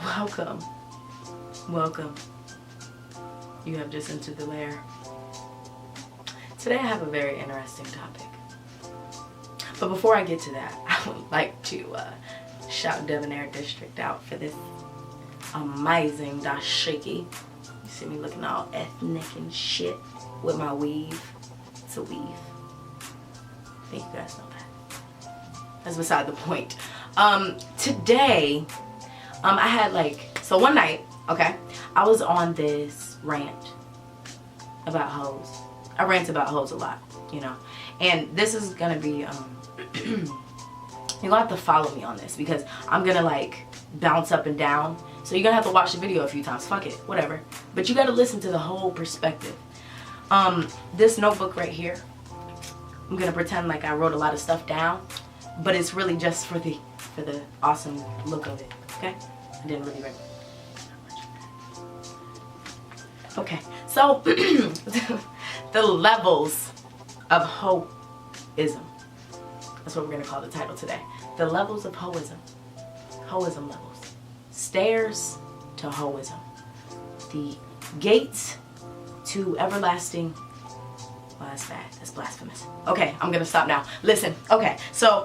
Welcome. Welcome. You have just entered the lair. Today I have a very interesting topic. But before I get to that, I would like to shout Debonair District out for this amazing dashiki. You see me looking all ethnic and shit with my weave. It's a weave. I think you guys know that. That's beside the point. Today, I had so one night, okay, I was on this rant about hoes. I rant about hoes a lot, you know, and this is gonna be, you're gonna have to follow me on this because I'm gonna bounce up and down. So you're gonna have to watch the video a few times, fuck it, whatever. But you gotta listen to the whole perspective. This notebook right here, I'm gonna pretend like I wrote a lot of stuff down, but it's really just for the awesome look of it, okay? I didn't really write much. Okay, so the levels of hoism. That's what we're gonna call the title today. The levels of hoism. Hoism levels. Stairs to hoism. The gates to everlasting. Well, that's bad. That's blasphemous. Okay, I'm gonna stop now. Listen. Okay, so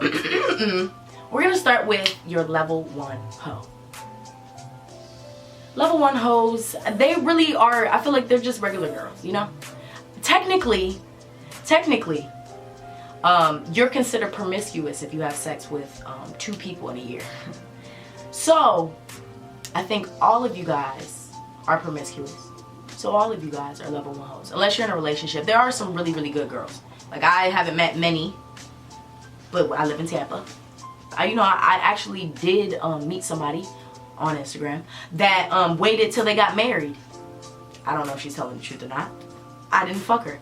we're gonna start with your level 1 hoe. Level 1 hoes, they really are, I feel like they're just regular girls, you know? Technically, you're considered promiscuous if you have sex with 2 people in a year. So, I think all of you guys are promiscuous. So all of you guys are level 1 hoes. Unless you're in a relationship. There are some really, really good girls. Like, I haven't met many, but I live in Tampa. I actually did meet somebody on Instagram that waited till they got married. I don't know if she's telling the truth or not. I didn't fuck her.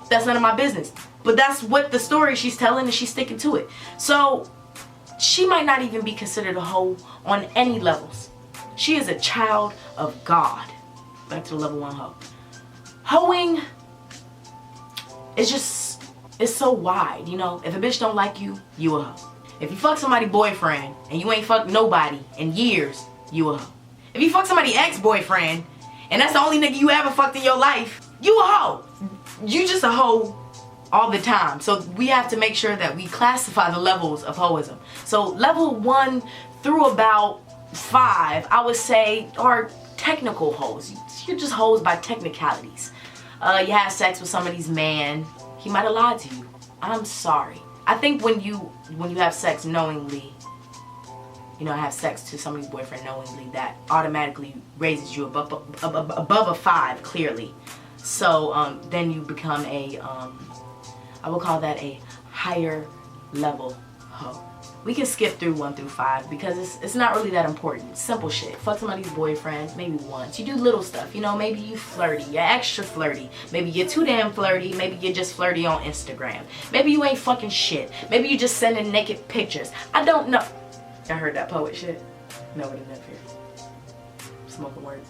That's none of my business. But that's what the story she's telling, and she's sticking to it. So she might not even be considered a hoe on any levels. She is a child of God. Back to the level 1 hoe. Hoeing is so wide, you know. If a bitch don't like you, you a hoe. If you fuck somebody's boyfriend and you ain't fucked nobody in years, you a hoe. If you fuck somebody's ex-boyfriend and that's the only nigga you ever fucked in your life, you a hoe. You just a hoe all the time. So we have to make sure that we classify the levels of hoism. So level 1 through about 5, I would say, are technical hoes. You're just hoes by technicalities. You have sex with somebody's man. He might have lied to you. I'm sorry. I think when you have sex knowingly, have sex to somebody's boyfriend knowingly, that automatically raises you above a 5, clearly. So then you become a, I would call that a higher level hoe. We can skip through 1 through 5 because it's not really that important. Simple shit. Fuck somebody's boyfriend maybe once. You do little stuff, maybe you flirty, you're extra flirty. Maybe you're too damn flirty. Maybe you're just flirty on Instagram. Maybe you ain't fucking shit. Maybe you just sending naked pictures. I don't know. I heard that poet shit. No, it didn't appear. Smoking words.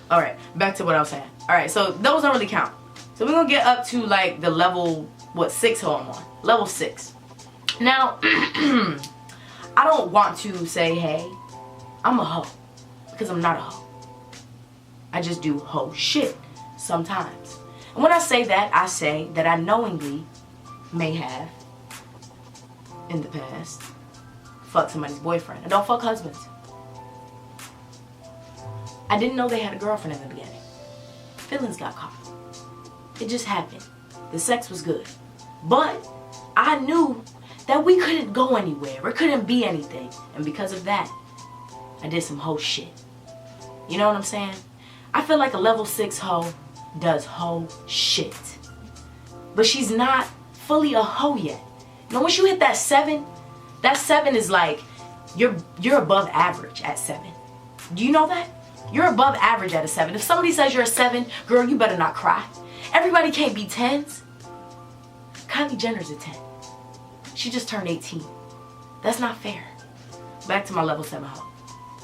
Alright, back to what I was saying. Alright, so those don't really count. So we're gonna get up to the level, 6 hoe I'm on. Level 6. Now, I don't want to say, hey, I'm a hoe, because I'm not a hoe. I just do hoe shit sometimes. And when I say that, I say that I knowingly may have, in the past, fucked somebody's boyfriend. I don't fuck husbands. I didn't know they had a girlfriend in the beginning. Feelings got caught. It just happened. The sex was good. But I knew that we couldn't go anywhere. It couldn't be anything. And because of that, I did some hoe shit. You know what I'm saying? I feel like a level 6 hoe does hoe shit. But she's not fully a hoe yet. Once you hit that 7 is you're above average at 7. Do you know that? You're above average at a 7. If somebody says you're a 7, girl, you better not cry. Everybody can't be 10s. Kylie Jenner's a 10. She just turned 18. That's not fair. Back to my level 7 hoe.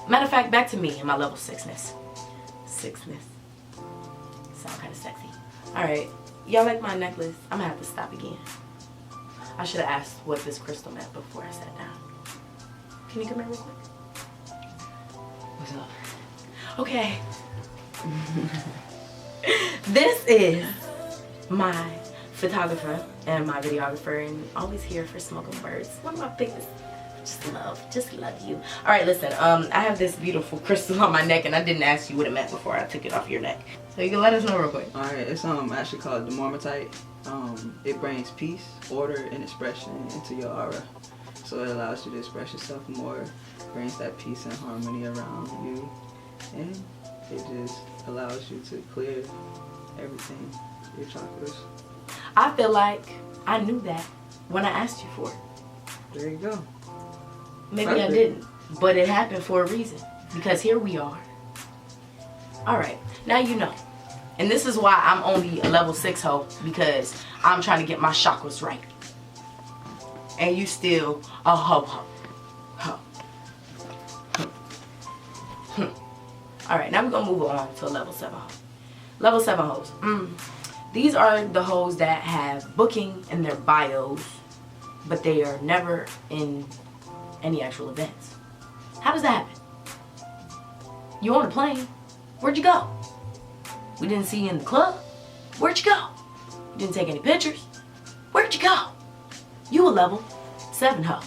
Matter of fact, back to me and my level 6-ness. 6-ness. Sound kind of sexy. Alright, y'all like my necklace? I'm gonna have to stop again. I should have asked what this crystal meant before I sat down. Can you come here real quick? What's up? Okay. This is my photographer and my videographer, and always here for Smoking Birds. One of my biggest, just love you. All right, listen, I have this beautiful crystal on my neck, and I didn't ask you what it meant before I took it off your neck. So you can let us know real quick. All right, it's actually called Demormatite. It brings peace, order, and expression into your aura. So it allows you to express yourself more, brings that peace and harmony around you, and it just allows you to clear everything, your chakras. I feel like I knew that when I asked you for it. There you go. Maybe I didn't, but it happened for a reason, because here we are. All right, now you know. And this is why I'm only a level 6 hoe, because I'm trying to get my chakras right. And you still a hoe. All right, now we're gonna move on to a level 7 hoe. Level 7 hoes. These are the hoes that have booking in their bios, but they are never in any actual events. How does that happen? You on a plane? Where'd you go? We didn't see you in the club. Where'd you go? You didn't take any pictures. Where'd you go? You a level 7 hoe.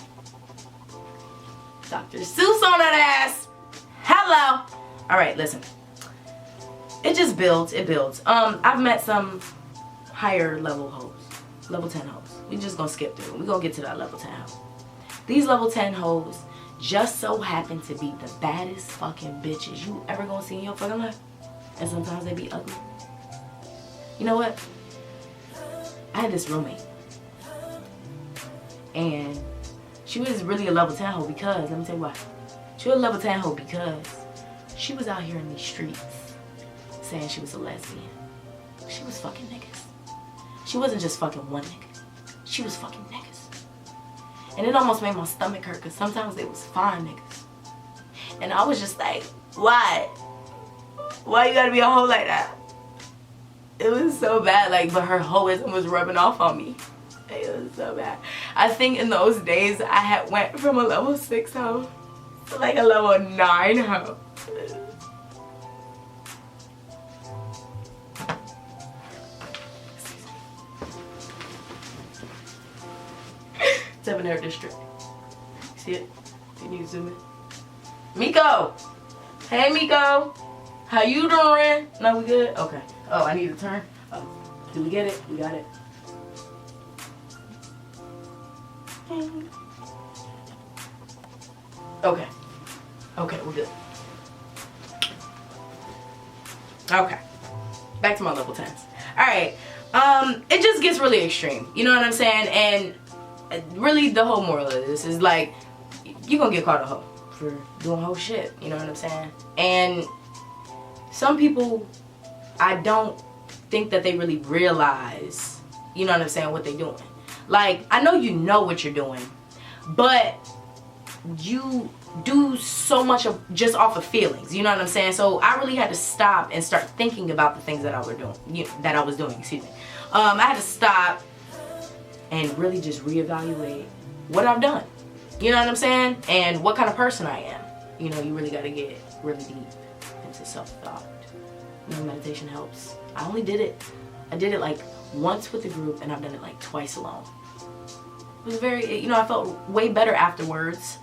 Dr. Seuss on that ass. Hello. All right, listen. It just builds. It builds. I've met some higher level hoes, level 10 hoes. We just gonna skip through. We gonna get to that level 10 hoe. These level 10 hoes just so happen to be the baddest fucking bitches you ever gonna see in your fucking life. And sometimes they be ugly. You know what? I had this roommate, and she was really a level 10 hoe because, let me tell you why. She was a level 10 hoe because she was out here in these streets saying she was a lesbian. She was fucking niggas. She wasn't just fucking one nigga. She was fucking niggas. And it almost made my stomach hurt because sometimes they was fine niggas. And I was just like, why? Why you gotta be a hoe like that? It was so bad, like, but her hoism was rubbing off on me. It was so bad. I think in those days I had went from a level 6 hoe to like a level 9 hoe. Seven-Air District. See it? Can you zoom in? Miko! Hey Miko! How you doing? No, we good? Okay. Oh, I need to turn? Oh. Did we get it? We got it. Okay. Okay, we're good. Okay. Back to my level 10s. Alright. It just gets really extreme. You know what I'm saying? And really the whole moral of this is like, you're gonna get called a hoe for doing whole shit. You know what I'm saying? And some people, I don't think that they really realize, you know what I'm saying, what they're doing. Like, I know you know what you're doing, but you do so much of just off of feelings, you know what I'm saying? So I really had to stop and start thinking about the things that I was doing, excuse me. I had to stop and really just reevaluate what I've done, you know what I'm saying? And what kind of person I am. You know, you really got to get really deep into self-thought. You know, meditation helps. I did it like once with a group, and I've done it like twice alone. It was very, you know, I felt way better afterwards.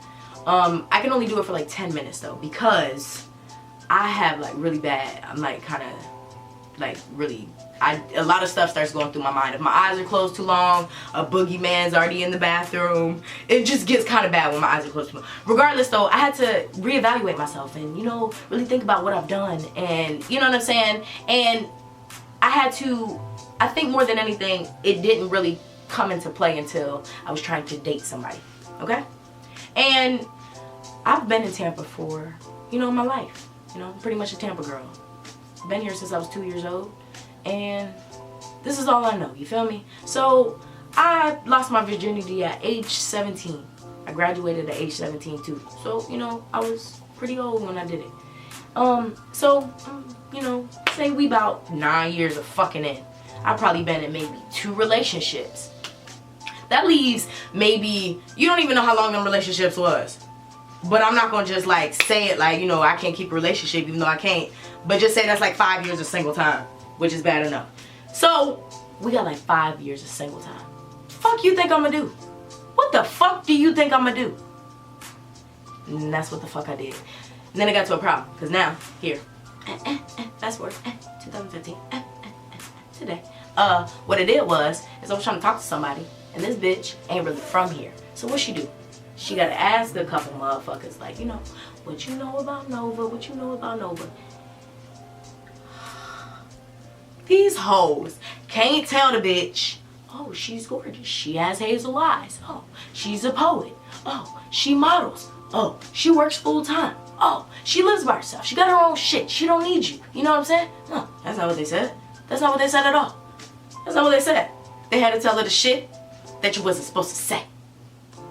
I can only do it for like 10 minutes though, because I have like really bad, I'm like kind of like really, a lot of stuff starts going through my mind. If my eyes are closed too long, a boogeyman's already in the bathroom. It just gets kind of bad when my eyes are closed too long. Regardless though, I had to reevaluate myself and, you know, really think about what I've done, and you know what I'm saying? And I had to, I think more than anything, it didn't really come into play until I was trying to date somebody, okay? And I've been in Tampa for, you know, my life. You know, I'm pretty much a Tampa girl. Been here since I was 2 years old, and this is all I know, you feel me? So I lost my virginity at age 17. I graduated at age 17 too. So, you know, I was pretty old when I did it. You know, say we about 9 years of fucking in. I've probably been in maybe 2 relationships. That leaves maybe, you don't even know how long them relationships was. But I'm not gonna just like say it like, you know, I can't keep a relationship even though I can't. But just say that's like 5 years of single time, which is bad enough. So we got like 5 years of single time. Fuck you think I'm gonna do? What the fuck do you think I'm gonna do? And that's what the fuck I did. And then I got to a problem, because now, here, fast forward, 2015, today. What I did was I was trying to talk to somebody, and this bitch ain't really from here. So what she do? She gotta ask a couple motherfuckers, like, you know, what you know about Nova? What you know about Nova? These hoes can't tell the bitch, oh, she's gorgeous. She has hazel eyes. Oh, she's a poet. Oh, she models. Oh, she works full time. Oh, she lives by herself. She got her own shit. She don't need you. You know what I'm saying? No, that's not what they said. That's not what they said at all. That's not what they said. They had to tell her the shit that you wasn't supposed to say.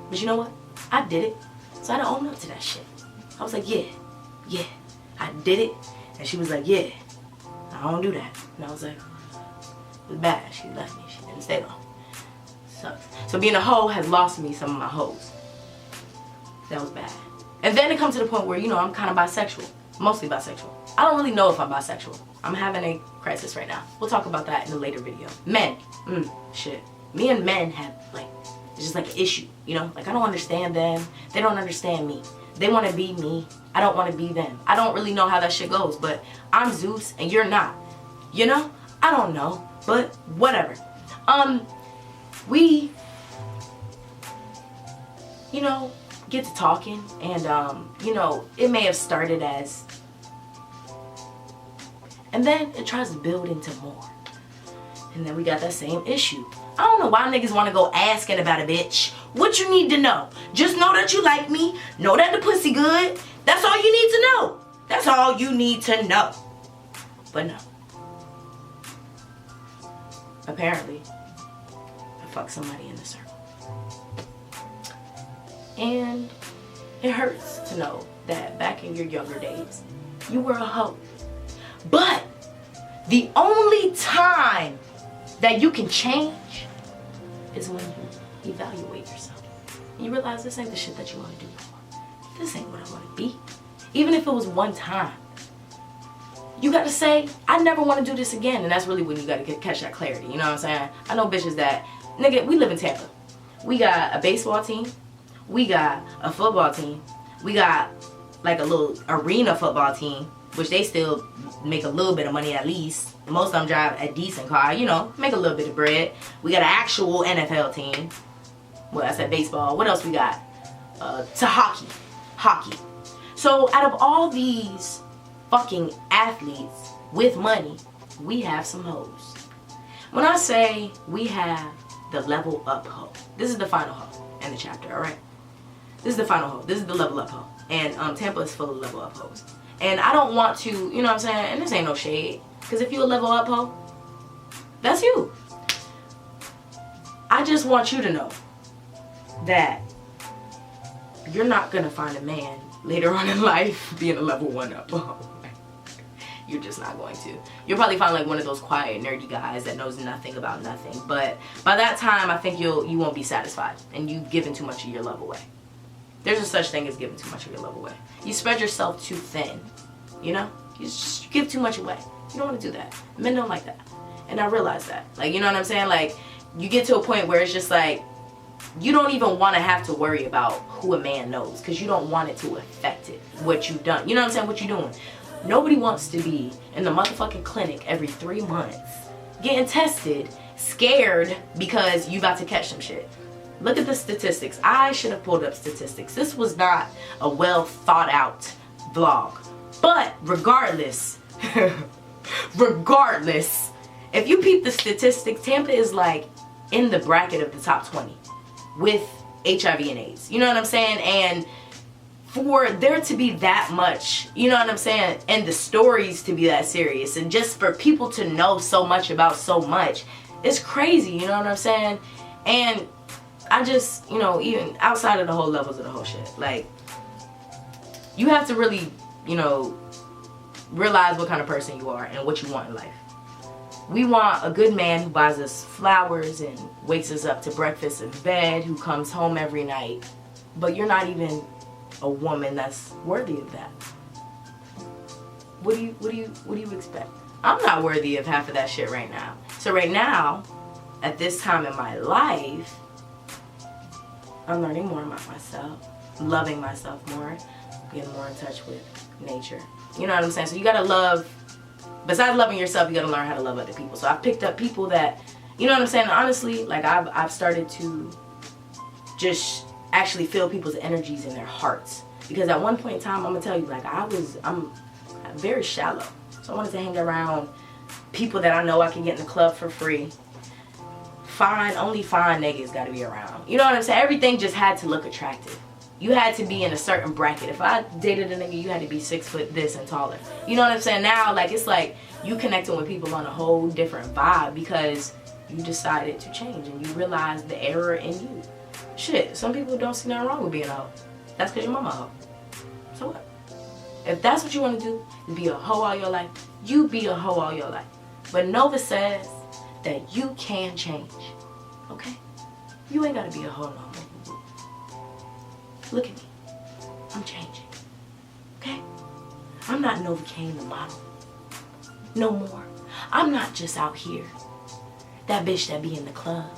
But you know what? I did it. So I had to own up to that shit. I was like, yeah, I did it. And she was like, yeah, I don't do that. And I was like, it was bad. She left me. She didn't stay long. Sucks. So being a hoe has lost me some of my hoes. That was bad. And then it comes to the point where, you know, I'm kind of bisexual. Mostly bisexual. I don't really know if I'm bisexual. I'm having a crisis right now. We'll talk about that in a later video. Men. Shit. Me and men have, like, it's just like an issue, you know? Like, I don't understand them. They don't understand me. They want to be me. I don't want to be them. I don't really know how that shit goes, but I'm Zeus and you're not. You know? I don't know, but whatever. We, you know, get to talking, and you know, it may have started as, and then it tries to build into more, and then we got that same issue. I don't know why niggas want to go asking about a bitch. What you need to know? Just know that you like me. Know that the pussy good. That's all you need to know. That's all you need to know. But no. Apparently, I fucked somebody in the circle. And it hurts to know that back in your younger days, you were a hoe. But the only time that you can change is when you evaluate yourself. And you realize this ain't the shit that you want to do no more. This ain't what I want to be. Even if it was one time. You got to say, I never want to do this again. And that's really when you got to catch that clarity. You know what I'm saying? I know bitches that, nigga, we live in Tampa. We got a baseball team. We got a football team. We got like a little arena football team, which they still make a little bit of money at least. Most of them drive a decent car, you know, make a little bit of bread. We got an actual NFL team. Well, I said baseball. What else we got? To hockey. So out of all these fucking athletes with money, we have some hoes. When I say we have the level up hoe, this is the final hoe in the chapter, alright? This is the final hoe. This is the level up hoe. And Tampa is full of level up hoes. And I don't want to, you know what I'm saying? And this ain't no shade. Because if you a level up hoe, that's you. I just want you to know that you're not going to find a man later on in life being a level 1 up hoe. You're just not going to. You'll probably find like one of those quiet, nerdy guys that knows nothing about nothing. But by that time, I think you won't be satisfied. And you've given too much of your love away. There's a such thing as giving too much of your love away. You spread yourself too thin. You know? You give too much away. You don't want to do that. Men don't like that. And I realize that. Like, you know what I'm saying? Like, you get to a point where it's just like, you don't even want to have to worry about who a man knows. Because you don't want it to affect it. What you've done. You know what I'm saying? What you're doing. Nobody wants to be in the motherfucking clinic every 3 months. Getting tested. Scared because you about to catch some shit. Look at the statistics. I should have pulled up statistics. This was not a well thought out vlog. But regardless, if you peep the statistics, Tampa is like in the bracket of the top 20 with HIV and AIDS. You know what I'm saying? And for there to be that much, you know what I'm saying? And the stories to be that serious. And just for people to know so much about so much, it's crazy. You know what I'm saying? And I just, you know, even outside of the whole levels of the whole shit, like, you have to really, you know, realize what kind of person you are and what you want in life. We want a good man who buys us flowers and wakes us up to breakfast in bed, who comes home every night, but you're not even a woman that's worthy of that. What do you expect? I'm not worthy of half of that shit right now. So right now, at this time in my life, I'm learning more about myself, loving myself more, getting more in touch with nature. You know what I'm saying? So you gotta love, besides loving yourself, you gotta learn how to love other people. So I've picked up people that, you know what I'm saying? Honestly, like I've started to just actually feel people's energies in their hearts. Because at one point in time, I'm gonna tell you, like I'm very shallow. So I wanted to hang around people that I know I can get in the club for free. Only fine niggas gotta be around. You know what I'm saying? Everything just had to look attractive. You had to be in a certain bracket. If I dated a nigga, you had to be 6 foot this and taller. You know what I'm saying? Now, like, it's like you connecting with people on a whole different vibe because you decided to change and you realize the error in you. Shit, some people don't see nothing wrong with being a hoe. That's because your mama a hoe. So what? If that's what you want to do, is be a hoe all your life, you be a hoe all your life. But Nova says that you can change. Okay? You ain't gotta be a hoe no more. Look at me. I'm changing. Okay? I'm not Novacane the model. No more. I'm not just out here. That bitch that be in the club.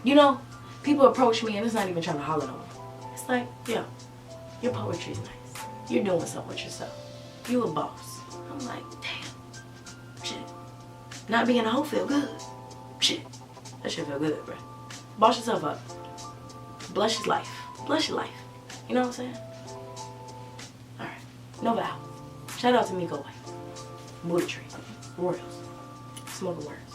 You know, people approach me and it's not even trying to holler no more. It's like, yo, your poetry's nice. You're doing something with yourself. You a boss. I'm like, damn. Shit. Not being a hoe feel good. Shit. That shit feel good, bro. Boss yourself up. Bless your life. Bless your life. You know what I'm saying? Alright. Nova out. Shout out to Miko White. Booty Tree. Royals. Smoking words.